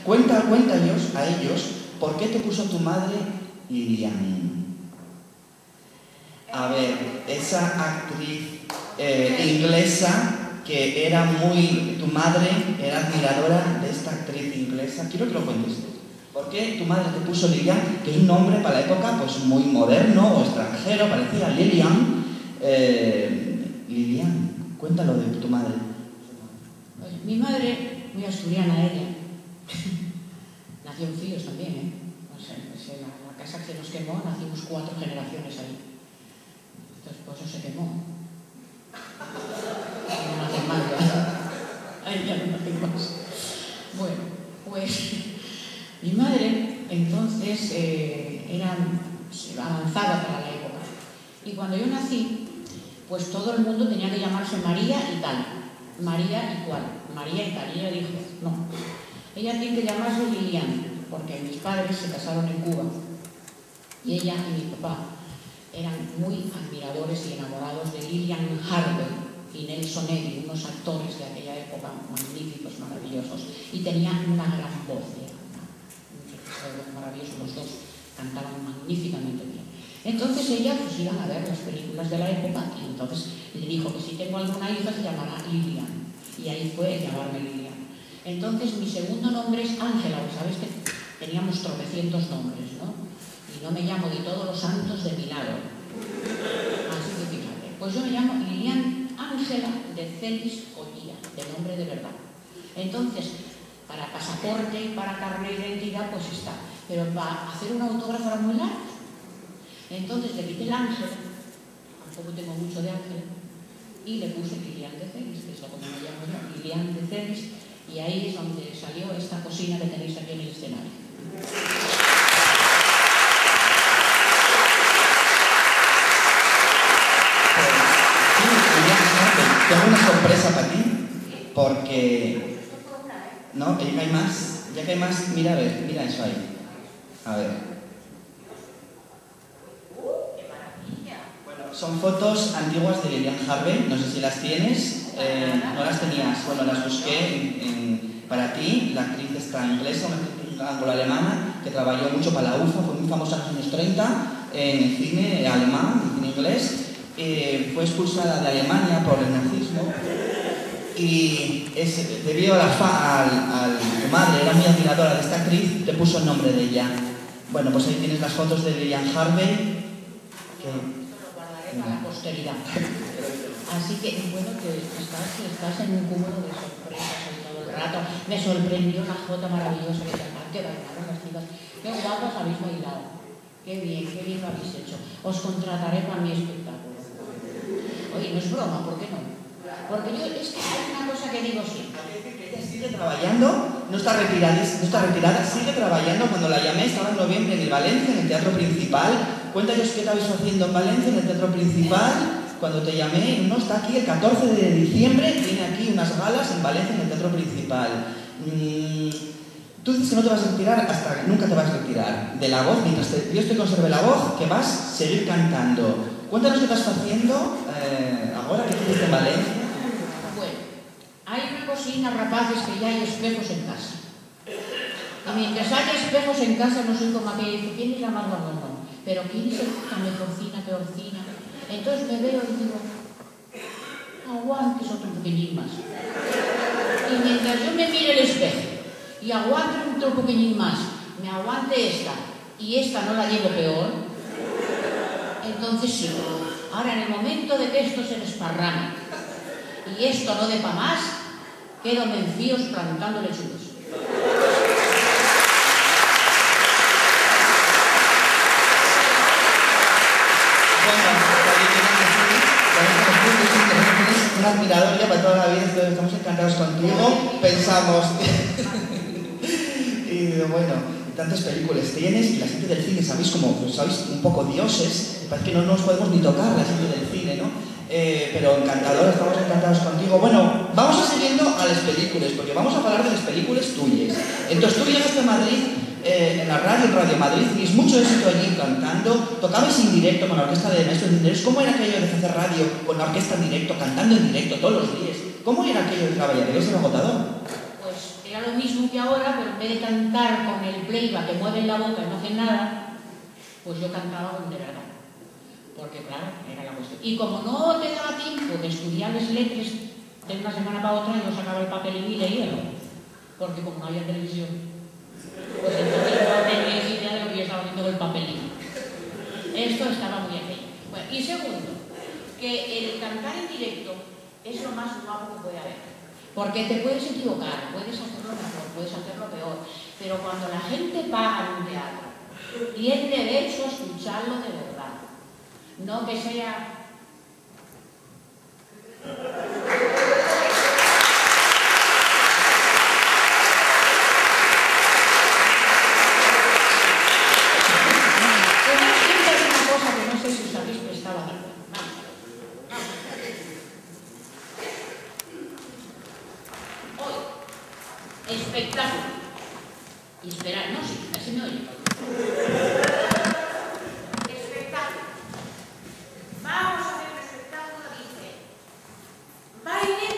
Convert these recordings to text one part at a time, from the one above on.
Cuéntanos a ellos por qué te puso tu madre Lilian. A ver, esa actriz inglesa que era tu madre era admiradora de esta actriz inglesa. Quiero que lo cuentes. ¿Por qué tu madre te puso Lilian, que es un nombre para la época pues muy moderno o extranjero, parecía Lilian? Lilian, cuéntalo de tu madre. Pues mi madre, muy asturiana ella, nació en Fíos también, ¿eh? O sea, la casa que nos quemó, nacimos 4 generaciones ahí. Entonces, pues eso se quemó. No nace más ya. Ahí ya no nace más. Bueno, pues mi madre entonces era avanzada para la época. Y cuando yo nací, pues todo el mundo tenía que llamarse María y tal. María y cuál. María y tal. Y ella dijo, no. Ella tiene que llamarse Lilian, porque mis padres se casaron en Cuba. Y ella y mi papá eran muy admiradores y enamorados de Lilian Harvey y Nelson Eddy, unos actores de aquella época magníficos, maravillosos. Y tenían una gran voz. Maravillosos los dos, cantaban magníficamente bien. Entonces ella, pues iban a ver las películas de la época y entonces le dijo que si tengo alguna hija se llamará Lilian. Y ahí fue llamarme Lilian. Entonces mi segundo nombre es Ángela, sabes que teníamos tropecientos nombres, ¿no? Y no me llamo de todos los santos de Milagro. Así que fíjate, pues yo me llamo Lilian Ángela de Celis Collía, de nombre de verdad. Entonces, para pasaporte y para carnet de identidad, pues está. Pero para hacer un autógrafo era muy largo. Entonces le quité el Ángel, tampoco tengo mucho de Ángel, y le puse Lilian de Celis, que es lo que me llamo yo, Lilian de Celis, y ahí es donde salió esta cocina que tenéis aquí en el escenario. Tengo una sorpresa para ti, porque... ¿No? Ya que hay más, mira eso ahí. A ver. ¡Qué maravilla! Bueno, son fotos antiguas de Lilian Harvey, no sé si las tienes, no las tenías, bueno, las busqué para ti, la actriz esta inglesa, una actriz anglo-alemana, que trabajó mucho para la UFA, fue muy famosa en los años 30, en el cine alemán, en el cine inglés, fue expulsada de Alemania por el nazismo. Y debido a tu madre, era muy admiradora de esta actriz, le puso el nombre de ella. Bueno, pues ahí tienes las fotos de Lilian Harvey. Esto lo guardaré para la posteridad. Así que, bueno, que estás en un cúmulo de sorpresas todo el rato. Me sorprendió una jota maravillosa que bailaron las chicas. Qué guapas habéis bailado. Qué bien lo habéis hecho. Os contrataré para mi espectáculo. Oye, no es broma, ¿por qué no? Porque es que hay una cosa que digo siempre. Ella sigue trabajando, no está retirada, sigue trabajando. Cuando la llamé estaba en noviembre en el Valencia, en el Teatro Principal. Cuéntanos qué estabais haciendo en Valencia, en el Teatro Principal. Cuando te llamé, no está aquí, el 14 de diciembre, tiene aquí unas galas en Valencia, en el Teatro Principal. Tú dices que no te vas a retirar hasta nunca te vas a retirar de la voz, mientras Dios te conserve la voz, que vas a seguir cantando. Cuéntanos qué estás haciendo ahora que tienes en Valencia. Hay una cocina, rapaces, que ya hay espejos en casa. Y mientras haya espejos en casa, no soy como aquella que dice, ¿quién es la más guapa? No. Pero ¿quién es la mejorcina, peorcina? Entonces me veo y digo, aguantes otro poquillín más. Y mientras yo me mire el espejo y aguante otro poquillín más, me aguante esta, y esta no la llevo peor, entonces sí. Ahora, en el momento de que esto se desparrame y esto no dé pa' más, quedo en Fíos plantando lechugas. Un admirador ya para toda la vida, estamos encantados contigo, pensamos. Y bueno, tantas películas tienes y la gente del cine, sabéis un poco dioses, parece que no nos podemos ni tocar la gente del cine, ¿no? Pero encantador, estamos encantados contigo. Bueno, vamos a siguiendo a las películas, porque vamos a hablar de las películas tuyas. Entonces tú llegaste a Madrid, en la radio, en Radio Madrid, y es mucho éxito allí cantando, tocabais en directo con la orquesta de Maestros Dineros. ¿Cómo era aquello de hacer radio con la orquesta en directo, cantando en directo todos los días? ¿Cómo era aquello de trabajar? ¿Debía ser agotador? Pues era lo mismo que ahora, pero en vez de cantar con el playback que mueven la boca y no hacen nada, pues yo cantaba de verdad. Porque claro, era la cuestión. Y como no te daba tiempo de estudiar las letras de una semana para otra, yo sacaba el papel y leíalo. Porque como no había televisión, pues entonces no tenía idea de lo que yo estaba haciendo con el papelito. Esto estaba muy aquello. Bueno, y segundo, que el cantar en directo es lo más guapo que puede haber. Porque te puedes equivocar, puedes hacerlo mejor, puedes hacerlo peor, pero cuando la gente paga en un teatro, tiene derecho a escucharlo de verdad. No que sea... Espectáculo. Y esperar, no, sí, así me oye. Espectáculo. Vamos a ver el espectáculo, dice. Baile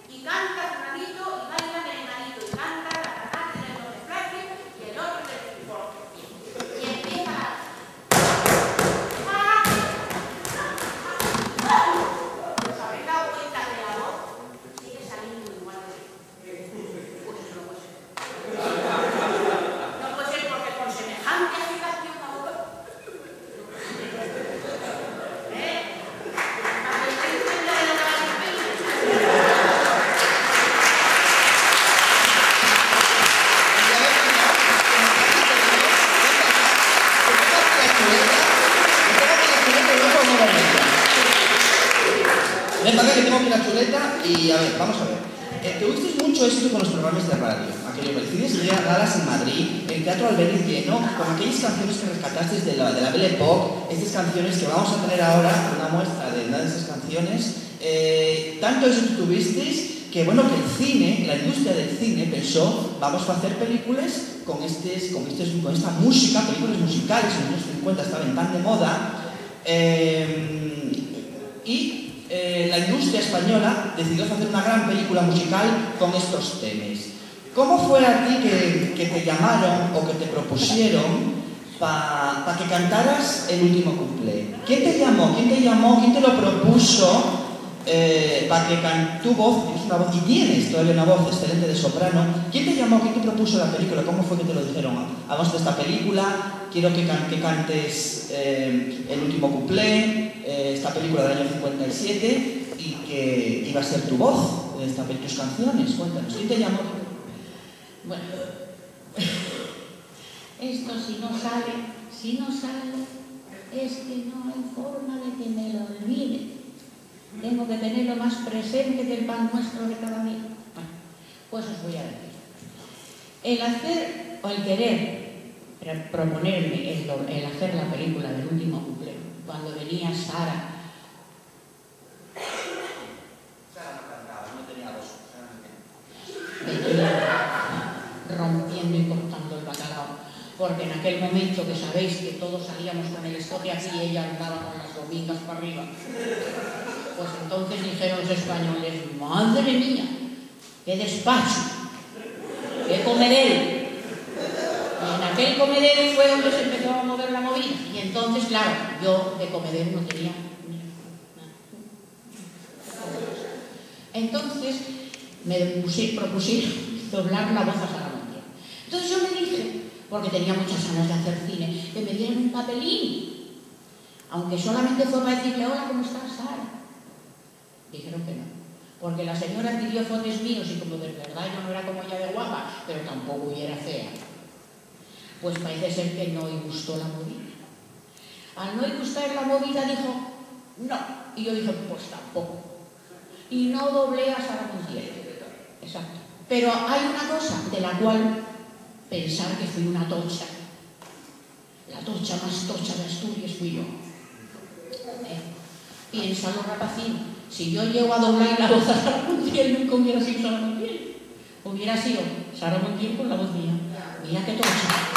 y canta fulanito y baila merenganito y canta la canasta en el doble y el otro en el triforte. Y empieza a... ¿Os habéis dado cuenta de la voz? Sigue saliendo igual de... Pues eso no puede ser. No puede ser porque con semejante agitación la boca... Ven para acá que tengo aquí la chuleta y a ver, vamos a ver. ¿Te gustas mucho esto con los programas de radio? Aquello que decides ir a galas en Madrid, el Teatro Albéniz lleno, con aquellas canciones que rescataste de la Belle Époque, estas canciones que vamos a tener ahora, una muestra de una de esas canciones. Tanto eso que tuvisteis que, bueno, que el cine, la industria del cine pensó, vamos a hacer películas con esta música, películas musicales, en los años 50 estaban tan de moda, la industria española decidió hacer una gran película musical con estos temas. ¿Cómo fue a ti que te llamaron o que te propusieron para que cantaras el último cuplé? ¿Quién te llamó? ¿Quién te lo propuso para que tu voz, tienes una voz y tienes todavía una voz excelente de soprano? ¿Quién te llamó? ¿Quién te propuso la película? ¿Cómo fue que te lo dijeron? Vamos de esta película, quiero que cantes el último cuplé, esta película del año 57 y que iba a ser tu voz, tus canciones. Cuéntanos, ¿quién te llamó? Bueno, esto si no sale, es que no hay forma de que me lo olvide. Tengo que tenerlo más presente que el pan nuestro de cada día. Bueno, pues os voy a decir. El hacer o el querer proponerme el hacer la película del último cuplé, cuando venía Sara. Sara no cantaba, no tenía voz. Venía rompiendo y cortando el bacalao. Porque en aquel momento que sabéis que todos salíamos con el escote así y ella andaba con las domingas para arriba, pues entonces dijeron los españoles, madre mía, qué despacho, qué comedero. Y en aquel comedero fue donde se empezó a mover la movida. Y entonces, claro, yo de comedero no tenía nada. Entonces me propusieron doblar la voz a Sara Montiel. Entonces yo me dije, porque tenía muchas ganas de hacer cine, que me dieran un papelín, aunque solamente fue para decirle, hola, ¿cómo estás, Sara? Dijeron que no, porque la señora pidió fotos míos y como de verdad yo no era como ella de guapa, pero tampoco era fea, pues parece ser que no le gustó la movida. Al no le gustar la movida dijo, no, y yo dije, pues tampoco. Y no doblé a Sara Montiel. Exacto. Pero hay una cosa de la cual pensar que fui una tocha. La tocha más tocha de Asturias fui yo. Piénsalo, rapacín. Si yo llego a doblar la voz a Sara Montiel, nunca hubiera sido Sara Montiel. Hubiera sido Sara Montiel con la voz mía. Mira qué tocha.